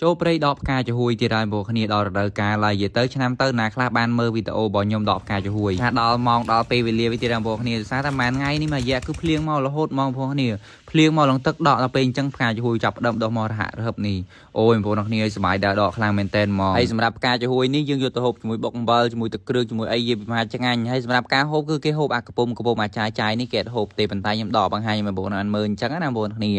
ចូលព្រៃដកផ្កាចំហួយទីរាយបងគ្នាដល់រដូវកាលឡើយនិយាយទៅឆ្នាំទៅណាខ្លះបានមើលវីដេអូរបស់ខ្ញុំដកផ្កាចំហួយថាដល់ម៉ោងដល់ពេលវេលាទីរាយបងគ្នាសារតែមួយថ្ងៃនេះមួយរយៈគឺភ្លៀងមករហូតហ្មងបងគ្នាភ្លៀងមកឡើងទឹកដកដល់ពេលអញ្ចឹងផ្កាចំហួយចាប់ផ្ដើមដុះមករហ័រហឹបនេះអូយបងប្អូនគ្នាសប្បាយដែរដកខ្លាំងមែនតើហ្មងហើយសម្រាប់ផ្កាចំហួយនេះយើងយកទៅហូបជាមួយបុកអំបិលជាមួយទឹកគ្រឿងជាមួយអីយេពីមហាឆ្ងាញ់ហើយសម្រាប់ការហូបគឺគេហូបអាកំពុំអាចាយនេះគេហូបទេប៉ុន្តែខ្ញុំដកបង្ហាញបងប្អូនមើលអញ្ចឹងណាបងប្អូនគ្នា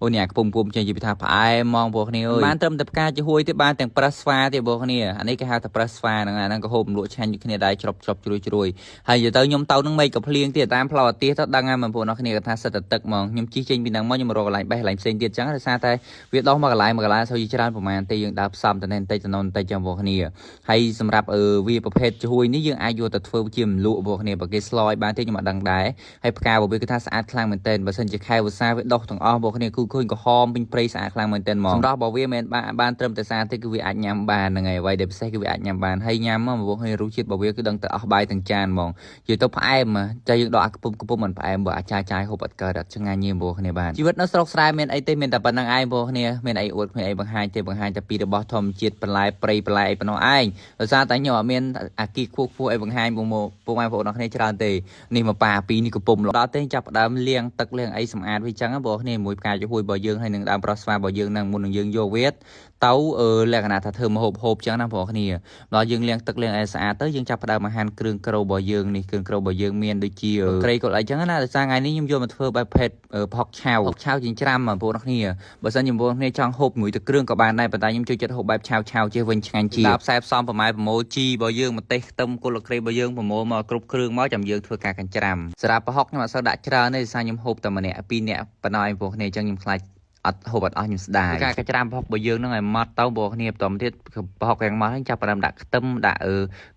អូនេះអាកំពុំចេញនិយាយថាផ្អែមហ្មងបងប្អូនគ្នាអើយបានត្រឹមតែផ្កាចំហួយទេបានទាំងប្រះស្វាទេបងប្អូនគ្នាអានេះគេហៅថាប្រះស្វាហ្នឹងក៏ហូបលក់ឆ្ងាញ់គ្នាដែរច្រប់ជ្រួយហើយនិយាយទៅខ្ញុំទៅនឹងមិនក៏ភ្លៀងទៀតតាមផ្លូវអាទិសទៅដឹងហើយបងប្អូនគ្នាថាសិតតែទឹកហ្មងខ្ញុំជិះចេញពីហ្នឹងមកខ្ញុំរកកន្លែងបេះកន្លែងផ្សេងទៀតអញ្ចឹងដោយសារតែវាដោះមកកន្លែងសូវច្រើនប្រហែលទេយើងដើរផ្សំតែបន្តិចចឹងបងប្អូនគ្នាហើយសម្រាប់វាប្រភេទចំហួយនេះយើងអាចយកទៅធ្វើជាម្លក់បងប្អូនគ្នាបើគេស្លឲ្យបានទេខ្ញុំអត់ដឹងដែរហើយផ្ការបស់វាគឺថាស្អាតខ្លាំងមែនទែនបើសិនជាខែវស្សាវាដុះទាំងអស់បងប្អូនគ្នាគឺឃើញក្រហមពេញព្រៃស្អាតខ្លាំងមែនទែនហ្មងសម្រាប់របស់វាមិនបានត្រឹមតែស្អាតទេគឺវាអាចញ៉ាំបានហ្នឹងហើយអ្វីដែលពិសេសគឺវាអាចញ៉ាំបានហើយញ៉ាំមកបងប្អូនរសជាតិរបស់វាគឺដឹងទៅអស់បាយទាំងចានហ្មងនិយាយទៅផ្អែមតែយើងដកអាកំពុំមិនផ្អែមបើអាចាយហូបអត់កើតអត់ឆ្ងាញ់ទេបងប្អូនគ្នាបានជីវិតនៅស្រុកស្រែមានអីទេមានតែប៉ុណ្្នឹងឯងបងប្អូនគ្នាមានអីអួតមានអីបង្ហាញទេបង្ហាញតែពីរបស់ធម្មជាតិបន្លែព្រៃបន្លែអីប៉ុណ្ណោះឯងដោយសារតែខ្ញុំអត់មានអាគីខ្ពស់អីបង្ហាញបងប្អូនគ្នាច្រើនទេនេះមកប៉ាពីនេះកំពុំដល់ទេចាប់ដើមលាងទឹកលាងអីសម្អាតវាចឹងបងប្អូនគ្នាមួយផ្កាចំហួយរបស់យើងហើយនឹងដើមប្រស្វារបស់យើងនឹងមុននឹងយើងយកវាទៅលក្ខណៈថាធ្វើមកហូបចឹងណាបងប្អូនគ្នាដល់យើងលាងទឹកលាងអីស្អាតទៅយើងចាប់ផ្ដើមអាហារគ្រឿងក្រូរបស់យើងនេះគ្រឿងក្រូរបស់យើងមានដូចជាត្រីកុលអីចឹងណាដោយសារថ្ងៃនេះខ្ញុំយកមកធ្វើបែបភេទផុកឆៅចិញ្ច្រាំបងប្អូនគ្នាបើសិនជាបងប្អូនគ្នាចង់ហូបមួយទឹកគ្រឿងក៏បានដែរប៉ុន្តែខ្ញុំចូលចិត្តហូបបែបឆៅជិះវិញឆ្ងាញ់ជាដល់ផ្សែផ្សំប្រម៉ូជីរបស់យើងម្ទេសខ្ទឹមគល់ក្រេរបស់យើងប្រមូលមកគ្រប់គ្រឿងមកចាំយើងធ្វើការកញ្ច្រាំសម្រាប់ប្រហុកខ្ញុំអត់សូវដាក់ច្រើនទេដោយសារខ្ញុំហូបតែម្នាក់ពីរនាក់ប៉ុណ្ណោះឯងបងប្អូនគ្នាអញ្ចឹងខ្ញុំខ្លាចអត់ហូបអត់អស់ខ្ញុំស្ដាយការកញ្ច្រាំប្រហុករបស់យើងហ្នឹងឲ្យម៉ត់ទៅបងប្អូនគ្នាបន្តទៀតប្រហុកយ៉ាងម៉ត់ហ្នឹងចាប់ផ្ដើមដាក់ខ្ទឹមដាក់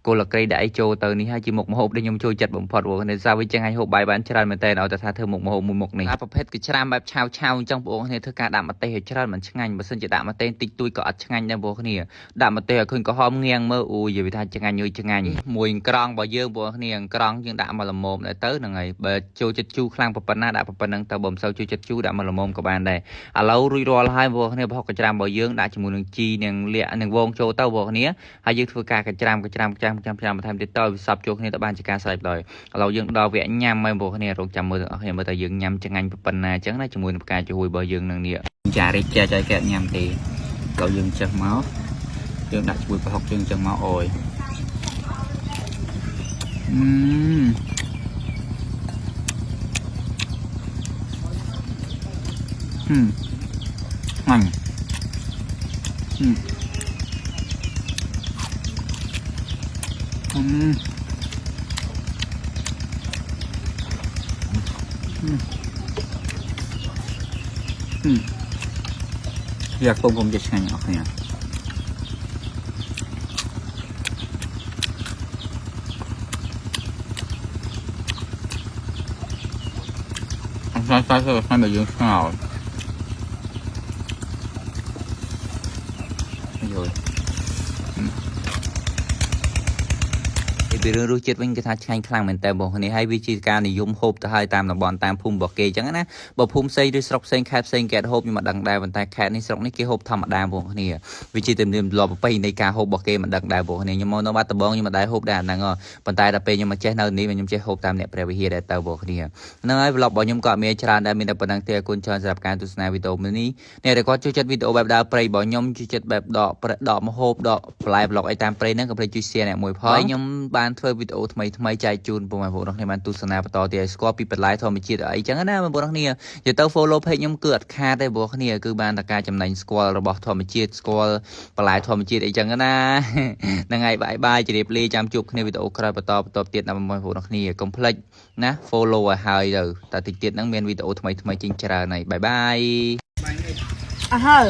គល់ក្រេដាក់អីចូលទៅនេះហើយជាមុខម្ហូបដែលខ្ញុំចូលចិត្តបំផុតបងប្អូនសារវាចឹងឲ្យហូបបាយបានច្រើនមែនតើឲ្យតែថាធ្វើមុខម្ហូបមួយមុខនេះប្រភេទកញ្ច្រាំបែបឆៅអញ្ចឹងបងប្អូនគ្នាធ្វើការដាក់ម្ទេសឲ្យច្រើនមិនឆ្ងាញ់បើសិនជាដាក់ម្ទេសតិចតួចក៏អត់ឆ្ងាញ់ដែរបងប្អូនគ្នាដាក់ម្ទេសឲ្យឃើញក្រហមងាងមើលអូយនិយាយថាឆ្ងាញ់មួយក្រង់របស់យើងបងប្អូនគ្នាក្រង់យើងដាក់មកល្មមទៅហ្នឹងហើយបើចូលចិត្តជូរខ្លាំងប៉ុណ្ណាដាក់ប៉ុណ្ណឹងទៅបើមិនសូវចូលចិត្តជូរដាក់មកល្មមក៏បានដែរឥឡូវរួចរាល់ហើយបងប្អូនគ្នាប្រហុកកញ្ច្រាំរបស់យើងដាក់ជាមួយនឹងជីនឹងលាក់នឹងវងចូលទៅបងប្អូនគ្នាហើយយើងធ្វើការកញ្ច្រាំបន្ថែមទៀតទៅវាសប់ចូលគ្នាទៅបានជាការស្រេចដោយឥឡូវយើងដល់វគ្គញ៉ាំហើយបងប្អូនគ្នារងចាំមើលទាំងអស់គ្នាមើលតើយើងញ៉ាំឆ្ងាញ់ប៉ុណ្ណាអញ្ចឹងណាជាមួយនឹងផ្កាចំហួយរបស់យើងនឹងនេះចារិចចែកឲ្យកែញ៉ាំទេដល់យើងចេះមកយើងដាក់ជាមួយប្រហុកយើងចឹងមកអូយអញវាកុំជាឆ្ងាញ់អស់គ្នាសាស្ត្រខាងយើងស្ងោរពីរឿងរសជាតិវិញគេថាឆ្ងាញ់ខ្លាំងមែនតើបងប្អូនហើយវាជាការនិយមហូបទៅហើយតាមតំបន់តាមភូមិរបស់គេអញ្ចឹងណាបើភូមិផ្សេងឬស្រុកផ្សេងខេត្តផ្សេងគេហូបខ្ញុំមិនដឹងដែរប៉ុន្តែខេត្តនេះស្រុកនេះគេហូបធម្មតាបងប្អូនវាជាទំនៀមទម្លាប់ប្រពៃណីការហូបរបស់គេមិនដឹងដែរបងប្អូនខ្ញុំមកនៅបាត់ដំបងខ្ញុំមិនដែរហូបដែរអាហ្នឹងប៉ុន្តែដល់ពេលខ្ញុំមកចេះនៅនេះខ្ញុំចេះហូបតាមអ្នកព្រះវិហារដែរទៅបងប្អូនហ្នឹងហើយ vlog របស់ខ្ញុំក៏មានច្រើនដែរមានតែប៉ុណ្្នឹងទេអរគុណច្រើនសម្រាប់ការទស្សនាវីដេអូនេះអ្នកដែលគាត់ចូលចិត្តវីដេអូបែបដើរព្រៃរបស់ខ្ញុំចូលចិត្តបែបដកម្ហូបដកបន្លែ vlog អីតាមព្រៃហ្នឹងកុំភ្លេចជួយ share អ្នកមួយផងខ្ញុំបានធ្វើវីដេអូថ្មីចែកជូនបងប្អូនគ្នាបានទស្សនាបន្តទៀតឲ្យស្គាល់ពីបន្លែធម្មជាតិអីចឹងណាបងប្អូនគ្នានិយាយទៅ follow page ខ្ញុំគឺអត់ខាតទេបងប្អូនគ្នាគឺបានតែការចំណេញស្គាល់របស់ធម្មជាតិស្គាល់បន្លែធម្មជាតិអីចឹងណាហ្នឹងហើយបាយជម្រាបលាចាំជួបគ្នាវីដេអូក្រោយបន្តទៀតណាបងប្អូនគ្នាកុំភ្លេចណា follow ឲ្យហើយទៅតែតិចទៀតហ្នឹងមានវីដេអូថ្មីចេញច្រើនហើយបាយអស់ហើយ